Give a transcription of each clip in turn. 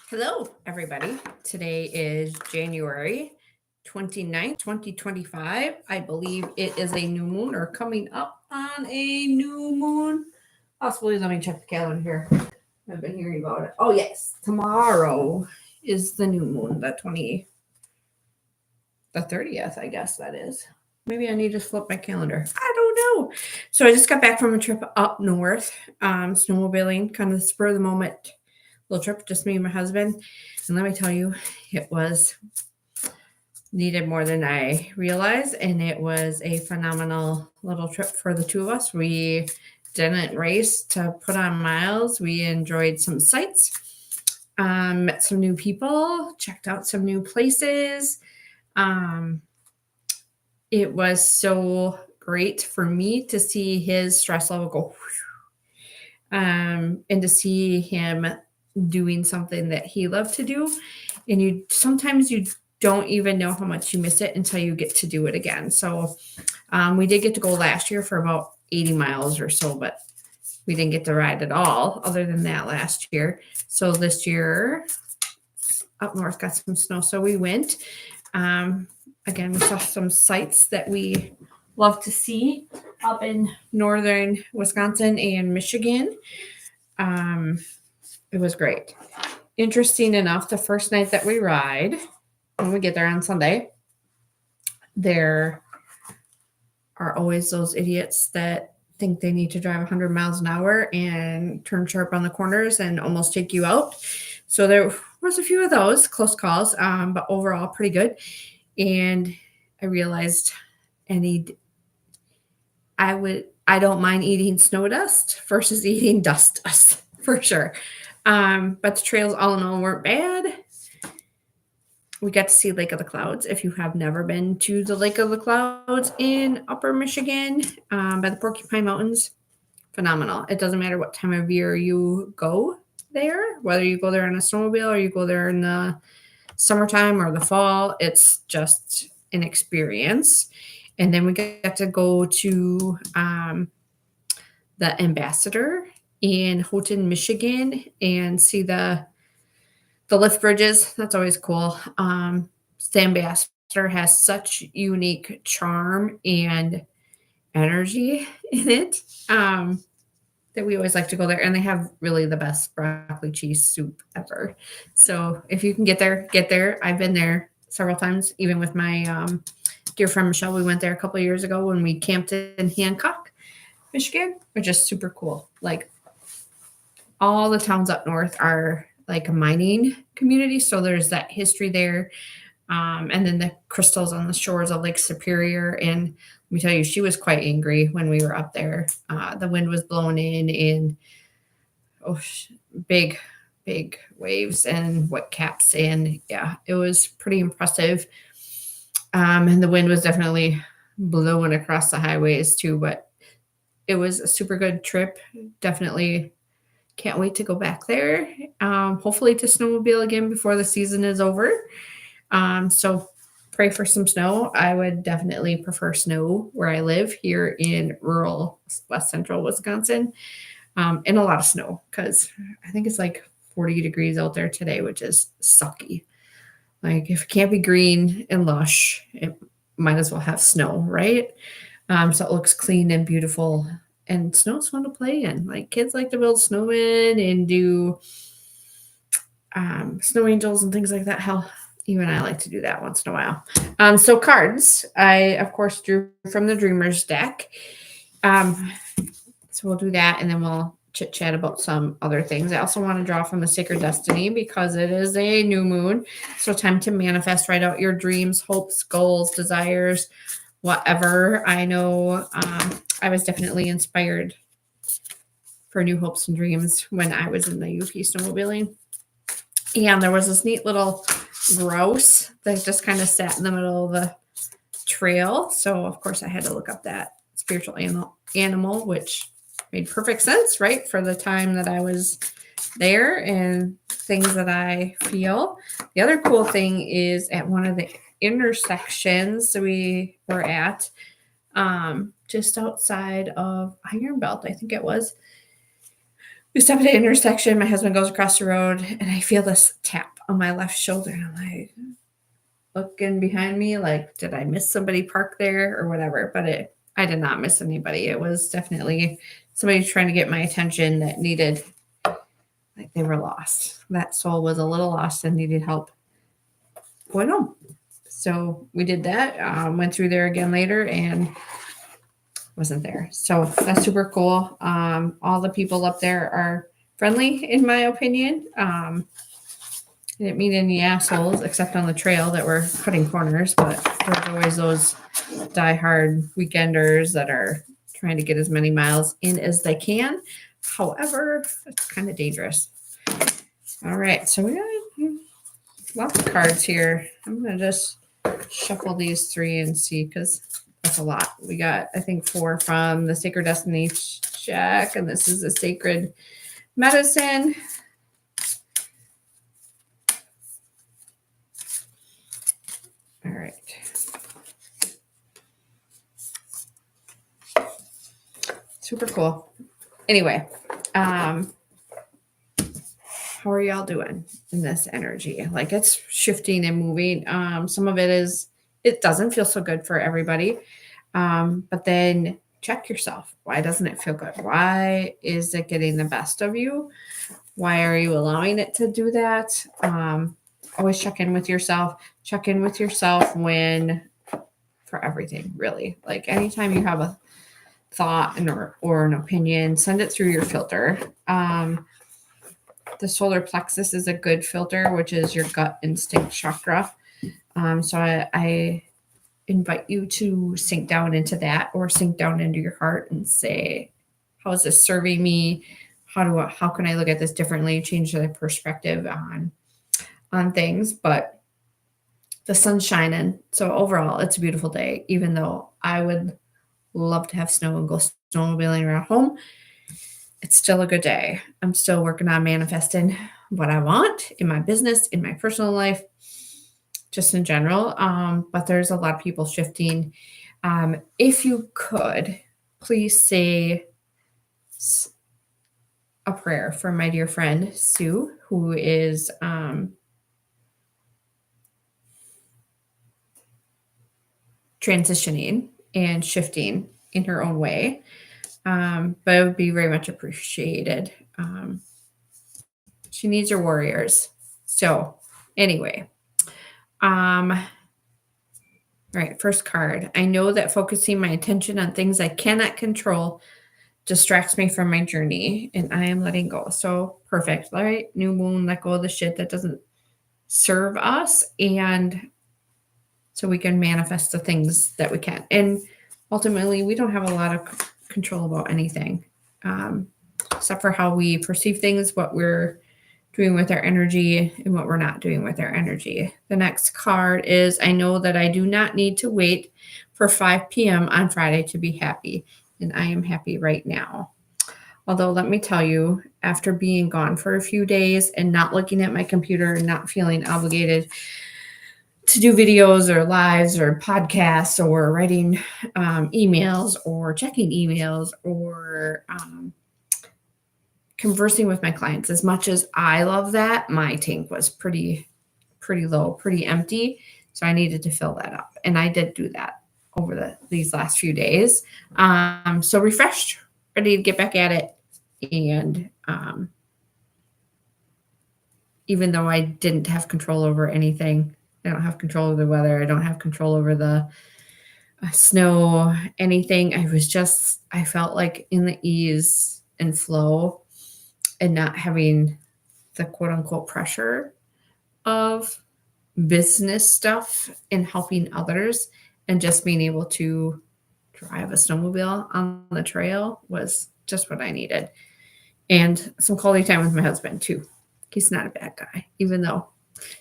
Hello, everybody. Today is January 29th, 2025. I believe it is a new moon or coming up on a new moon. Possibly, let me check the calendar here. I've been hearing about it. Oh, yes. Tomorrow is the new moon, the 30th, I guess that is. Maybe I need to flip my calendar. I don't know. So I just got back from a trip up north, snowmobiling, kind of the spur of the moment little trip, just me and my husband. And let me tell you, it was needed more than I realized. And it was a phenomenal little trip for the two of us. We didn't race to put on miles. We enjoyed some sights, met some new people, checked out some new places. Um, it was so great for me to see his stress level go and to see him doing something that he loved to do. And sometimes you don't even know how much you miss it until you get to do it again. So we did get to go last year for about 80 miles or so, but we didn't get to ride at all other than that last year. So this year up north got some snow. So we went. Again, we saw some sights that we love to see up in northern Wisconsin and Michigan. It was great. Interesting enough, the first night that we ride, when we get there on Sunday, there are always those idiots that think they need to drive 100 miles an hour and turn sharp on the corners and almost take you out. So there was a few of those close calls, but overall pretty good. And I realized I don't mind eating snow dust versus eating dust for sure. But the trails all in all weren't bad. We got to see Lake of the Clouds. If you have never been to the Lake of the Clouds in Upper Michigan by the Porcupine Mountains, phenomenal. It doesn't matter what time of year you go there, whether you go there in a snowmobile or you go there in the summertime or the fall, it's just an experience. And then we got to go to the Ambassador in Houghton, Michigan, and see the lift bridges. That's always cool. The Ambassador has such unique charm and energy in it that we always like to go there. And they have really the best broccoli cheese soup ever. So if you can get there, get there. I've been there several times, even with my dear friend Michelle. We went there a couple of years ago when we camped in Hancock, Michigan, which is super cool. Like all the towns up north are like a mining community. So there's that history there. And then the crystals on the shores of Lake Superior. And let me tell you, she was quite angry when we were up there. The wind was blowing in and big waves and wet caps. And yeah, it was pretty impressive. And the wind was definitely blowing across the highways too, but it was a super good trip. Definitely can't wait to go back there. Hopefully to snowmobile again before the season is over. So pray for some snow. I would definitely prefer snow where I live here in rural west central Wisconsin, and a lot of snow because I think it's like 40 degrees out there today, which is sucky. Like if it can't be green and lush, it might as well have snow, right? So it looks clean and beautiful, and snow's fun to play in. Like kids like to build snowmen and do snow angels and things like that. Hell, even I like to do that once in a while. So cards, I of course drew from the Dreamers deck. So we'll do that, and then we'll chit chat about some other things. I also want to draw from the Sacred Destiny because it is a new moon. So time to manifest, write out your dreams, hopes, goals, desires, whatever. I know I was definitely inspired for new hopes and dreams when I was in the UP snowmobiling. And there was this neat little grouse that just kind of sat in the middle of the trail. So of course I had to look up that spiritual animal, which made perfect sense, right? For the time that I was there and things that I feel. The other cool thing is at one of the intersections we were at, just outside of Iron Belt, I think it was, We stop at an intersection. My husband goes across the road, and I feel this tap on my left shoulder. And I'm like, looking behind me, like, did I miss somebody parked there or whatever? But I did not miss anybody. It was definitely somebody trying to get my attention that needed, like, they were lost. That soul was a little lost and needed help going home. So we did that. Went through there again later and wasn't there. So that's super cool. All the people up there are friendly, in my opinion. I didn't meet any assholes except on the trail that were cutting corners, but there's always those diehard weekenders that are trying to get as many miles in as they can. However, it's kind of dangerous. All right, so we got lots of cards here. I'm going to just shuffle these 3 and see, because that's a lot. We got, I think, 4 from the Sacred Destiny Check, and this is the Sacred Medicine. All right. Super cool. Anyway, how are y'all doing in this energy? Like, it's shifting and moving. Some of it doesn't feel so good for everybody. But then check yourself. Why doesn't it feel good? Why is it getting the best of you? Why are you allowing it to do that? Always check in with yourself. Check in with yourself for everything, really. Like, anytime you have a thought or an opinion, send it through your filter. The solar plexus is a good filter, which is your gut instinct chakra. So I invite you to sink down into that, or sink down into your heart and say, how is this serving me? How can I look at this differently? Change the perspective on things. But the sun's shining. So overall, it's a beautiful day, even though I would love to have snow and go snowmobiling around home. It's still a good day. I'm still working on manifesting what I want in my business, in my personal life, just in general. But there's a lot of people shifting. If you could, please say a prayer for my dear friend, Sue, who is transitioning and shifting in her own way. But it would be very much appreciated. She needs her warriors. So anyway, all right, first card. I know that focusing my attention on things I cannot control distracts me from my journey, and I am letting go. So perfect, right? New moon, let go of the shit that doesn't serve us, and so we can manifest the things that we can. And ultimately, we don't have a lot of control about anything, except for how we perceive things, what we're doing with our energy, and what we're not doing with our energy. The next card is, I know that I do not need to wait for 5 p.m. on Friday to be happy, and I am happy right now. Although, let me tell you, after being gone for a few days and not looking at my computer and not feeling obligated to do videos or lives or podcasts or writing emails or checking emails or conversing with my clients, as much as I love that, my tank was pretty low, pretty empty. So I needed to fill that up. And I did do that over these last few days. So refreshed, ready to get back at it. And even though I didn't have control over anything, I don't have control over the weather, I don't have control over the snow, anything. I felt like in the ease and flow and not having the quote unquote pressure of business stuff and helping others, and just being able to drive a snowmobile on the trail was just what I needed. And some quality time with my husband too. He's not a bad guy, even though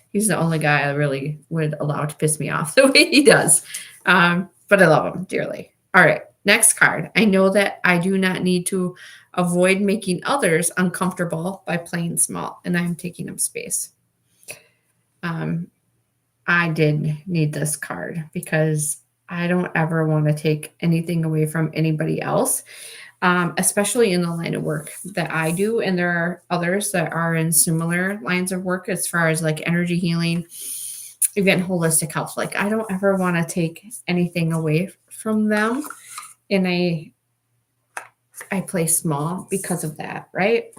he's the only guy I really would allow to piss me off the way he does. But I love him dearly. All right, next card. I know that I do not need to avoid making others uncomfortable by playing small, and I'm taking up space. I did need this card because I don't ever want to take anything away from anybody else. especially in the line of work that I do. And there are others that are in similar lines of work as far as like energy healing, even holistic health. Like, I don't ever want to take anything away from them. And I play small because of that, right?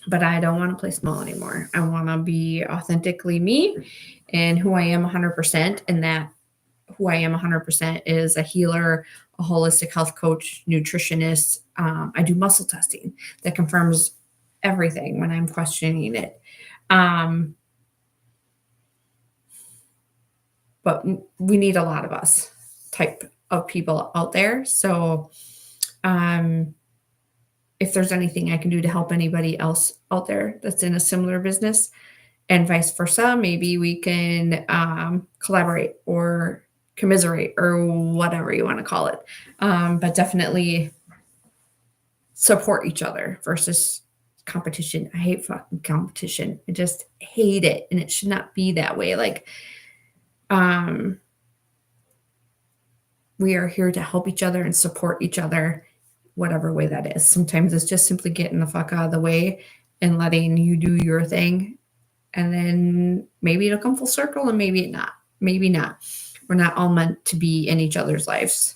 But I don't want to play small anymore. I want to be authentically me and who I am 100%. And that who I am 100% is a healer, a holistic health coach, nutritionist. I do muscle testing that confirms everything when I'm questioning it. But we need a lot of us type of people out there. So if there's anything I can do to help anybody else out there that's in a similar business and vice versa, maybe we can collaborate or commiserate or whatever you want to call it. But definitely support each other versus competition. I hate fucking competition. I just hate it. And it should not be that way. Like, we are here to help each other and support each other, whatever way that is. Sometimes it's just simply getting the fuck out of the way and letting you do your thing. And then maybe it'll come full circle and maybe not. Maybe not. We're not all meant to be in each other's lives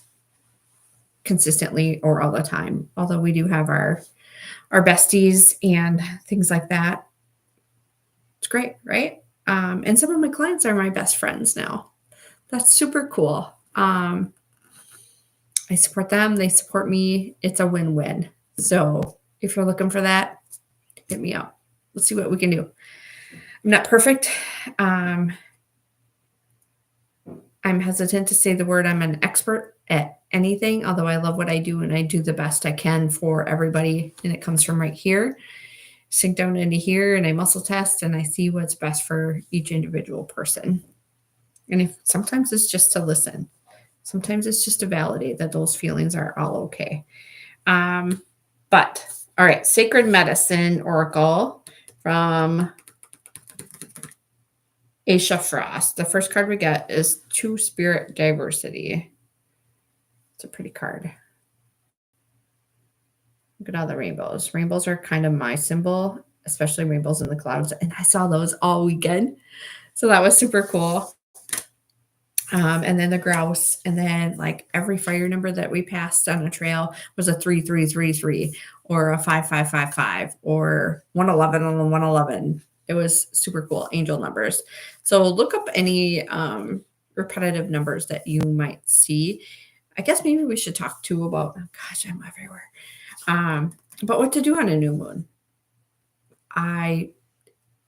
consistently or all the time. Although we do have our besties and things like that. It's great, right? And some of my clients are my best friends now. That's super cool. I support them. They support me. It's a win-win. So if you're looking for that, hit me up. Let's see what we can do. I'm not perfect. I'm hesitant to say the word I'm an expert at anything, although I love what I do and I do the best I can for everybody. And it comes from right here. Sink down into here and I muscle test and I see what's best for each individual person. And if sometimes it's just to listen. Sometimes it's just to validate that those feelings are all okay. But all right, Sacred Medicine Oracle from Aisha Frost. The first card we get is Two Spirit Diversity. It's a pretty card. Look at all the rainbows. Rainbows are kind of my symbol, especially rainbows in the clouds. And I saw those all weekend. So that was super cool. And then the grouse, and then like every fire number that we passed on a trail was a 3333 or a 5555 or 111 on the 111. It was super cool. Angel numbers. So look up any repetitive numbers that you might see. I guess maybe we should talk too about, oh gosh, I'm everywhere. But what to do on a new moon. I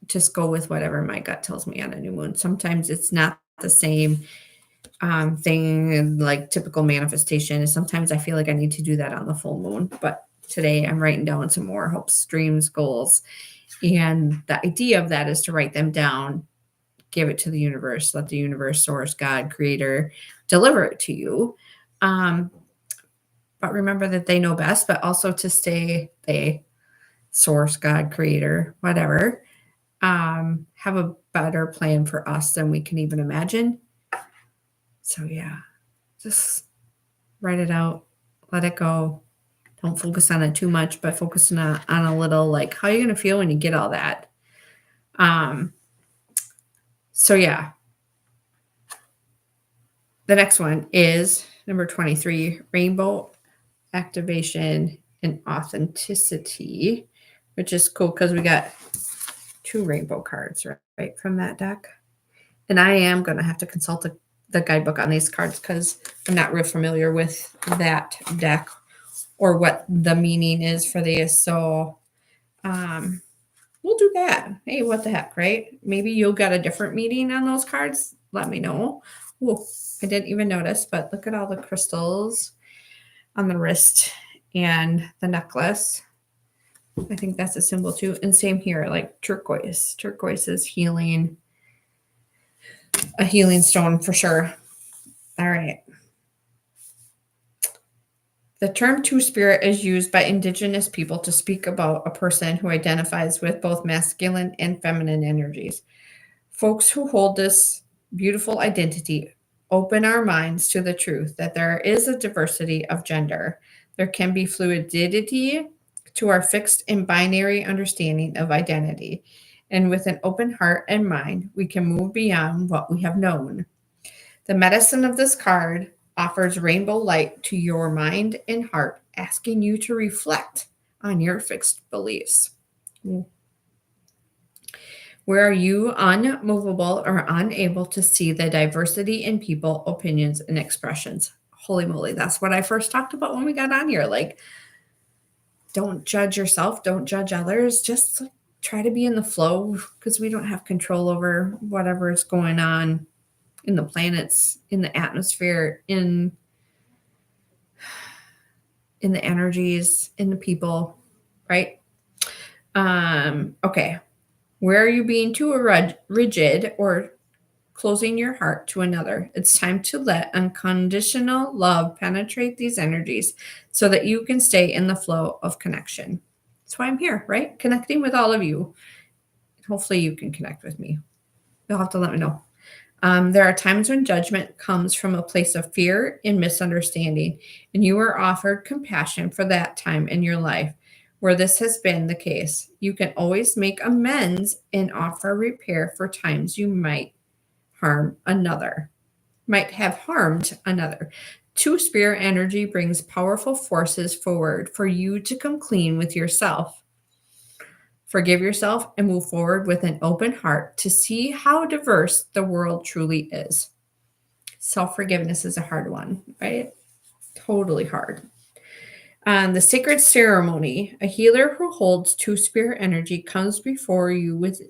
just go with whatever my gut tells me on a new moon. Sometimes it's not the same thing like typical manifestation. Sometimes I feel like I need to do that on the full moon, but today I'm writing down some more hopes, dreams, goals. And the idea of that is to write them down, give it to the universe, let the universe, source, God, creator, deliver it to you. But remember that they know best, but also to stay, they, source, God, creator, whatever, have a better plan for us than we can even imagine. So yeah, just write it out, let it go. Don't focus on it too much, but focus on a little, like, how are you going to feel when you get all that? So yeah, the next one is number 23, Rainbow Activation and Authenticity, which is cool because we got 2 rainbow cards right from that deck. And I am going to have to consult the guidebook on these cards because I'm not real familiar with that deck or what the meaning is for these. So we'll do that. Hey, what the heck, right? Maybe you'll get a different meaning on those cards. Let me know. Oh, I didn't even notice, but look at all the crystals on the wrist and the necklace. I think that's a symbol too. And same here, like turquoise. Turquoise is healing. A healing stone for sure. All right. The term two-spirit is used by Indigenous people to speak about a person who identifies with both masculine and feminine energies. Folks who hold this beautiful identity open our minds to the truth that there is a diversity of gender, There can be fluidity to our fixed and binary understanding of identity. And with an open heart and mind, we can move beyond what we have known. The medicine of this card offers rainbow light to your mind and heart, asking you to reflect on your fixed beliefs. Where are you unmovable or unable to see the diversity in people, opinions, and expressions? Holy moly, that's what I first talked about when we got on here. Like, don't judge yourself, don't judge others, just try to be in the flow because we don't have control over whatever is going on in the planets, in the atmosphere, in the energies, in the people, right? Okay. Where are you being too rigid or closing your heart to another? It's time to let unconditional love penetrate these energies so that you can stay in the flow of connection. That's why I'm here, right? Connecting with all of you. Hopefully you can connect with me. You'll have to let me know. There are times when judgment comes from a place of fear and misunderstanding, and you are offered compassion for that time in your life where this has been the case. You can always make amends and offer repair for times you might have harmed another. Two-spirit energy brings powerful forces forward for you to come clean with yourself. Forgive yourself and move forward with an open heart to see how diverse the world truly is. Self-forgiveness is a hard one, right? Totally hard. The sacred ceremony, a healer who holds two-spirit energy comes before you with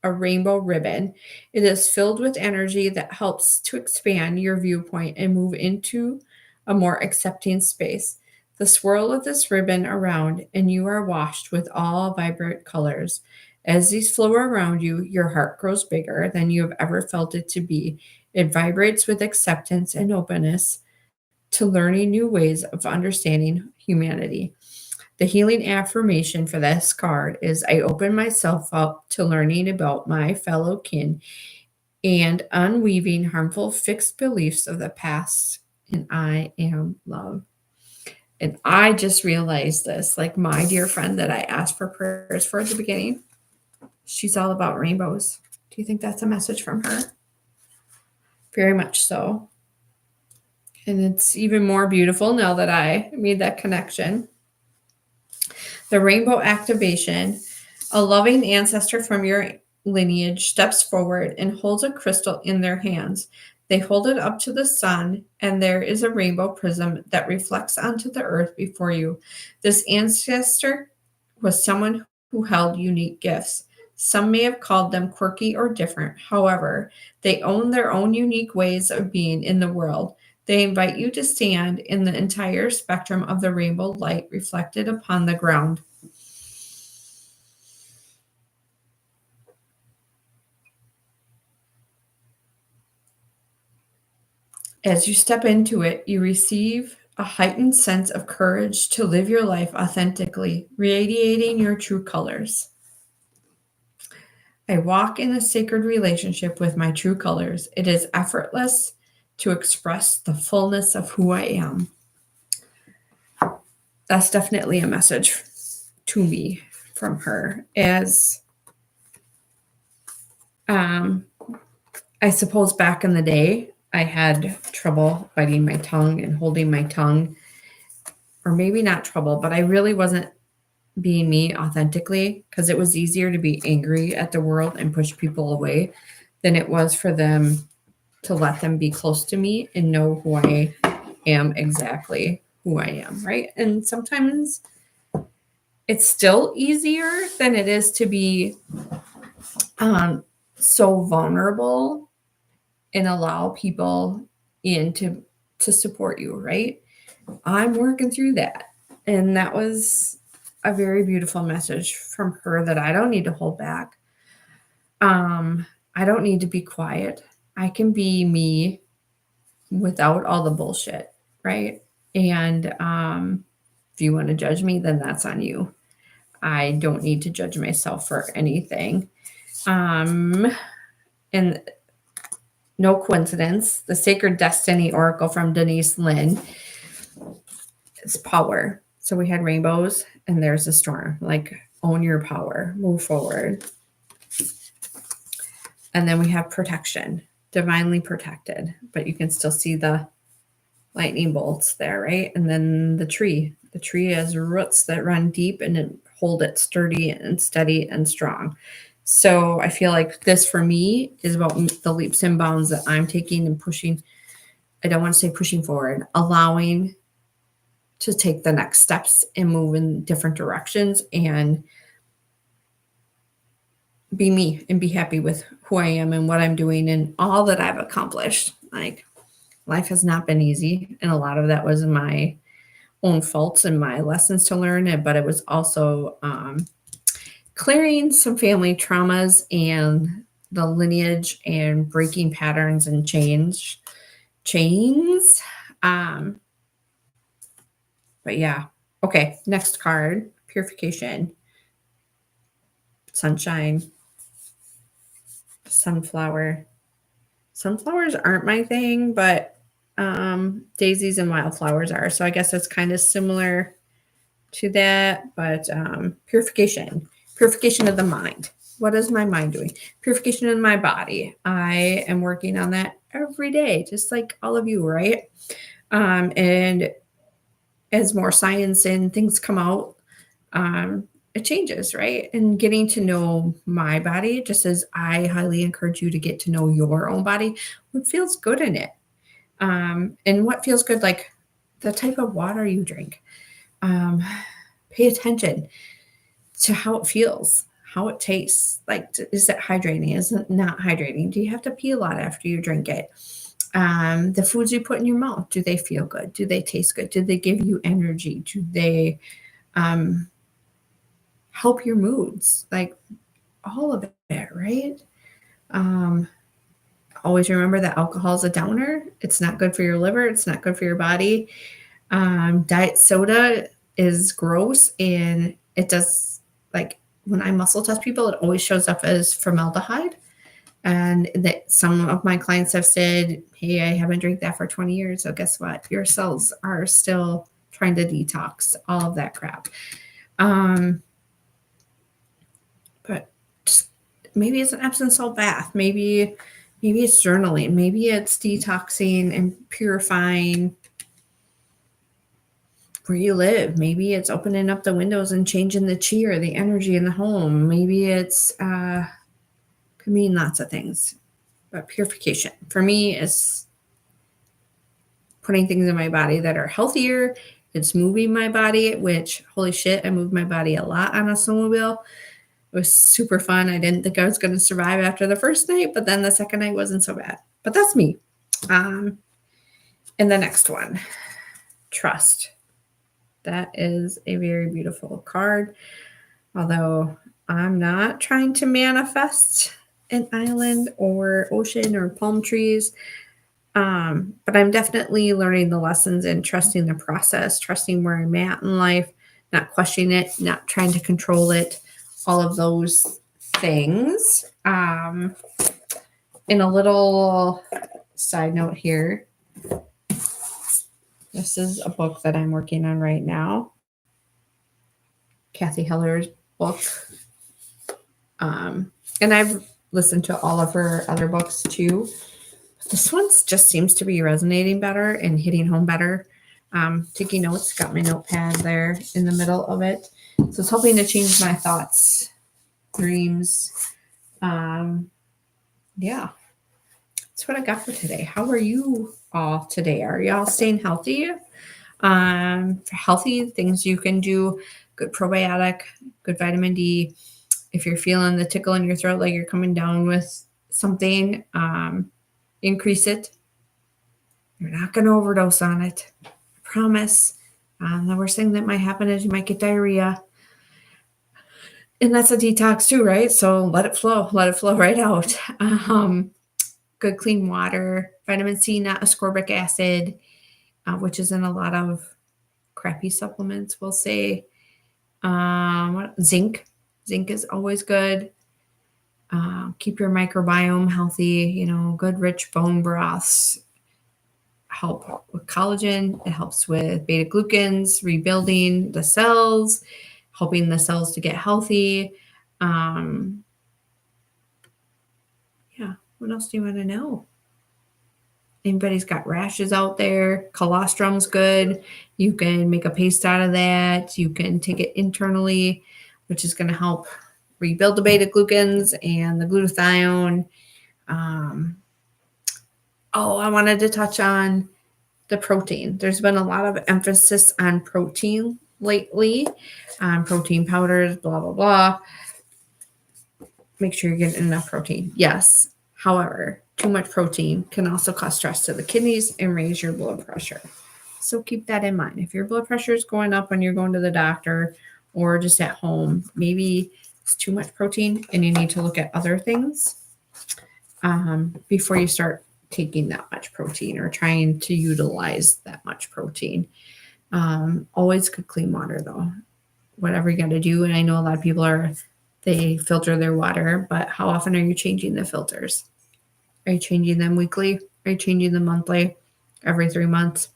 a rainbow ribbon. It is filled with energy that helps to expand your viewpoint and move into a more accepting space. The swirl of this ribbon around, and you are washed with all vibrant colors. As these flow around you, your heart grows bigger than you have ever felt it to be. It vibrates with acceptance and openness to learning new ways of understanding humanity. The healing affirmation for this card is I open myself up to learning about my fellow kin and unweaving harmful fixed beliefs of the past, and I am love. And I just realized this, like my dear friend that I asked for prayers for at the beginning, she's all about rainbows. Do you think that's a message from her? Very much so. And it's even more beautiful now that I made that connection. The rainbow activation, a loving ancestor from your lineage steps forward and holds a crystal in their hands. They hold it up to the sun, and there is a rainbow prism that reflects onto the earth before you. This ancestor was someone who held unique gifts. Some may have called them quirky or different. However, they own their own unique ways of being in the world. They invite you to stand in the entire spectrum of the rainbow light reflected upon the ground. As you step into it, you receive a heightened sense of courage to live your life authentically, radiating your true colors. I walk in a sacred relationship with my true colors. It is effortless to express the fullness of who I am. That's definitely a message to me from her. As I suppose back in the day, I had trouble biting my tongue and holding my tongue, or maybe not trouble, but I really wasn't being me authentically because it was easier to be angry at the world and push people away than it was for them to let them be close to me and know who I am, exactly who I am, right? And sometimes it's still easier than it is to be so vulnerable and allow people in to support you, right? I'm working through that. And that was a very beautiful message from her that I don't need to hold back. I don't need to be quiet. I can be me without all the bullshit, right? And if you want to judge me, then that's on you. I don't need to judge myself for anything. And no coincidence, the Sacred Destiny Oracle from Denise Lynn It's power. So we had rainbows and there's a storm. Like, own your power, move forward. And then we have protection, divinely protected, but you can still see the lightning bolts there, right? And then the tree. The tree has roots that run deep and hold it sturdy and steady and strong. So I feel like this for me is about the leaps and bounds that I'm taking and pushing. I don't want to say pushing forward, allowing to take the next steps and move in different directions and be me and be happy with who I am and what I'm doing and all that I've accomplished. Like, life has not been easy. And a lot of that was my own faults and my lessons to learn. But it was also clearing some family traumas and the lineage and breaking patterns and chains. But yeah. Okay. Next card, purification, sunshine, sunflower. Sunflowers aren't my thing, but daisies and wildflowers are. So I guess it's kind of similar to that, but purification of the mind. What is my mind doing? Purification in my body. I am working on that every day, just like all of you, right? And as more science and things come out, it changes, right? And getting to know my body, just as I highly encourage you to get to know your own body, what feels good in it. And what feels good, like the type of water you drink. Pay attention to how it feels, how it tastes. Like, is it hydrating? Is it not hydrating? Do you have to pee a lot after you drink it? The foods you put in your mouth, do they feel good? Do they taste good? Do they give you energy? Do they help your moods? Like, all of it, right? Always remember that alcohol is a downer. It's not good for your liver. It's not good for your body. Diet soda is gross, and it does, like, when I muscle test people, it always shows up as formaldehyde. And that some of my clients have said, hey, I haven't drank that for 20 years. So guess what? Your cells are still trying to detox all of that crap. But just, maybe it's an Epsom salt bath. Maybe it's journaling. Maybe it's detoxing and purifying where you live. Maybe it's opening up the windows and changing the chi or the energy in the home. Maybe it's could mean lots of things. But purification for me is putting things in my body that are healthier. It's moving my body, which, holy shit, I moved my body a lot on a snowmobile. It was super fun. I didn't think I was going to survive after the first night, but then the second night wasn't so bad. But that's me. And the next one, trust. That is a very beautiful card. Although I'm not trying to manifest an island or ocean or palm trees. But I'm definitely learning the lessons and trusting the process, trusting where I'm at in life, not questioning it, not trying to control it, all of those things. In a little side note here, this is a book that I'm working on right now. Kathy Heller's book. And I've listened to all of her other books too. This one just seems to be resonating better and hitting home better. Taking notes, got my notepad there in the middle of it. So it's helping to change my thoughts, dreams. Yeah, that's what I got for today. How are you all today? Are y'all staying healthy? For healthy things you can do, good probiotic, good vitamin D. If you're feeling the tickle in your throat, like you're coming down with something, increase it. You're not going to overdose on it. I promise. The worst thing that might happen is you might get diarrhea. And that's a detox too, right? So let it flow right out. Good clean water, vitamin C, not ascorbic acid, which is in a lot of crappy supplements, we'll say. Zinc is always good. Keep your microbiome healthy, good rich bone broths. help with collagen. It helps with beta glucans, rebuilding the cells, helping the cells to get healthy. Yeah. What else do you want to know? Anybody's got rashes out there, colostrum's good. You can make a paste out of that. You can take it internally, which is going to help rebuild the beta glucans and the glutathione. I wanted to touch on the protein. There's been a lot of emphasis on protein lately, protein powders, blah, blah, blah. Make sure you're getting enough protein. Yes. However, too much protein can also cause stress to the kidneys and raise your blood pressure. So keep that in mind. If your blood pressure is going up when you're going to the doctor or just at home, maybe it's too much protein and you need to look at other things before you start taking that much protein or trying to utilize that much protein. Always good clean water though. Whatever you got to do. And I know a lot of people they filter their water, but how often are you changing the filters? Are you changing them weekly? Are you changing them monthly? Every 3 months?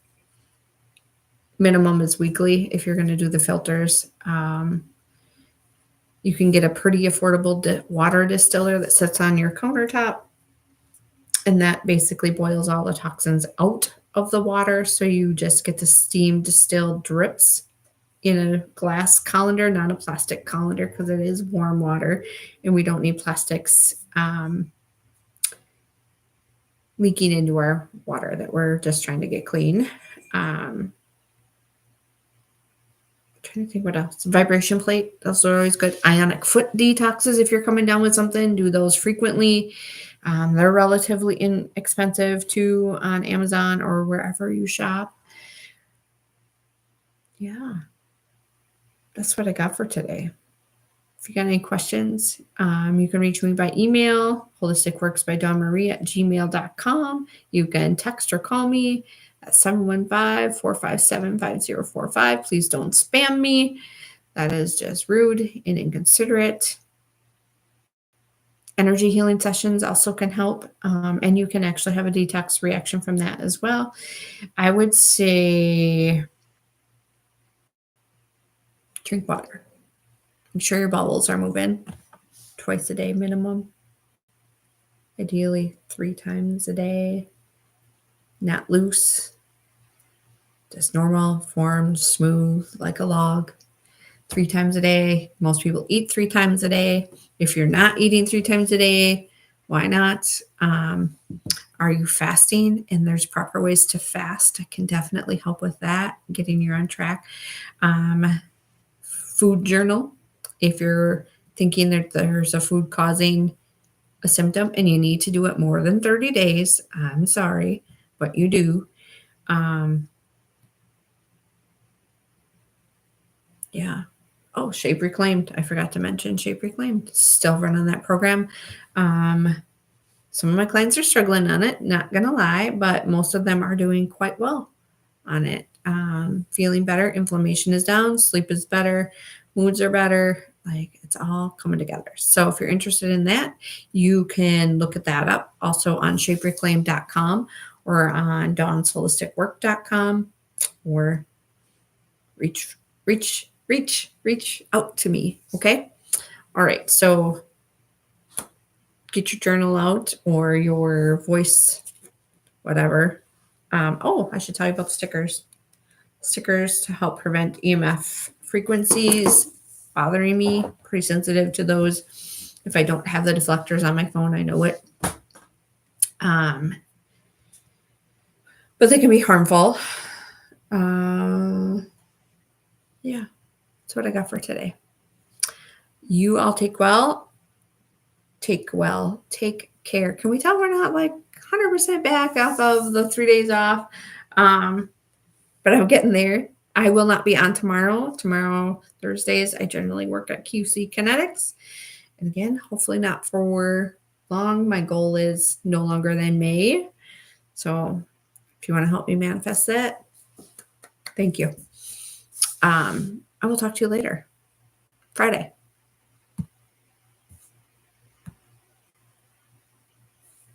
Minimum is weekly if you're going to do the filters. You can get a pretty affordable water distiller that sits on your countertop, and that basically boils all the toxins out of the water. So you just get the steam distilled drips in a glass colander, not a plastic colander, because it is warm water and we don't need plastics leaking into our water that we're just trying to get clean. I'm trying to think what else. Vibration plate, those are always good. Ionic foot detoxes, if you're coming down with something, do those frequently. They're relatively inexpensive too on Amazon or wherever you shop. Yeah, that's what I got for today. If you got any questions, you can reach me by email, holisticworksbydawnmarie@gmail.com. You can text or call me at 715-457-5045. Please don't spam me. That is just rude and inconsiderate. Energy healing sessions also can help, and you can actually have a detox reaction from that as well. I would say drink water. Make sure your bowels are moving twice a day minimum. Ideally 3 times a day. Not loose. Just normal, formed, smooth, like a log. 3 times a day. Most people eat 3 times a day. If you're not eating 3 times a day, why not? Are you fasting? And there's proper ways to fast. It can definitely help with that, getting you on track. Food journal. If you're thinking that there's a food causing a symptom and you need to do it more than 30 days, I'm sorry, but you do. Yeah. Oh, Shape Reclaimed. I forgot to mention Shape Reclaimed. Still running that program. Some of my clients are struggling on it, not going to lie, but most of them are doing quite well on it. Feeling better. Inflammation is down. Sleep is better. Moods are better. Like it's all coming together. So if you're interested in that, you can look at that up also on shapereclaim.com or on dawnsholisticwork.com or reach out to me. Okay. All right. So get your journal out or your voice, whatever. I should tell you about stickers. Stickers to help prevent EMF frequencies bothering me. Pretty sensitive to those. If I don't have the deflectors on my phone, I know it. But they can be harmful. Yeah, that's what I got for today. You all take care. Can we tell we're not like 100% back off of the 3 days off? But I'm getting there. I will not be on tomorrow. Tomorrow, Thursdays, I generally work at QC Kinetics. And again, hopefully not for long. My goal is no longer than May. So if you want to help me manifest that, thank you. I will talk to you later. Friday.